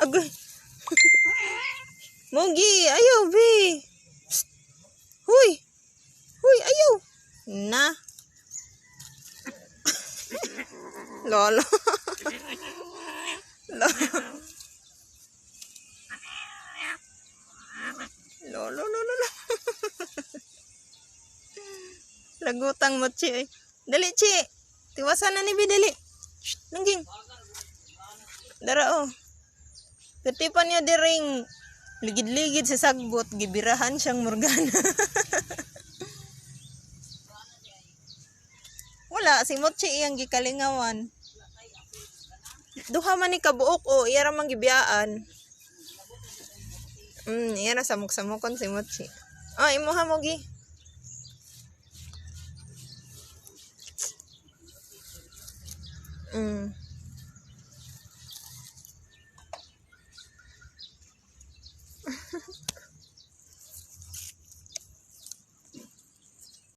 Agoy. Mogi, ayaw, be. Psst. Huy. Huy, ayaw. Na. Lolo. Lolo, lolo, lolo. Lagutang mo, Chi. Dali, Chi. Tiwasan na ni Bi, dali. Shh, lungging. Dara, oh. Katipan niya diring ligid-ligid sa sagbot. Gibirahan siyang Morgana. Wala, si Mochi iyang gikalingawan. Duha man ni kabuok, oh. Iya ramang gibiyaan. Iya na samok-samokon si Mochi. Ah, imuha mo, gi.